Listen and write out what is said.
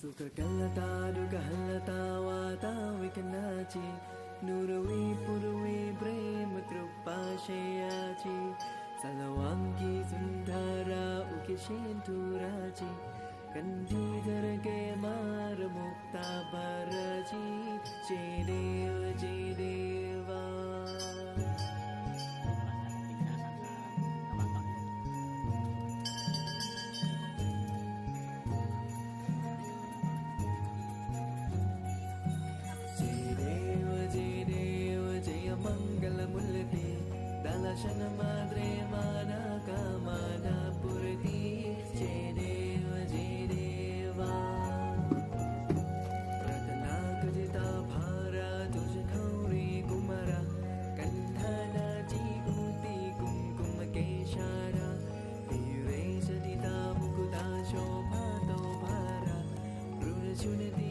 Sukakallata dukahallata wata vikanachi Nurawi purwi prema trupashayachi Salawanki sundara ukishinturachi Kandidharage maramukta barachi Jedeva Jedeva Mangalamulati Dalashana Madre Mana Kamana Purati Jedeva Jedeva Pratana Kajita Bhara Tushakauri Kumara Kandhana Jiguti Kumkuma Keshara Vire Sadita Mukuta Shobhato Bhara Prunachunati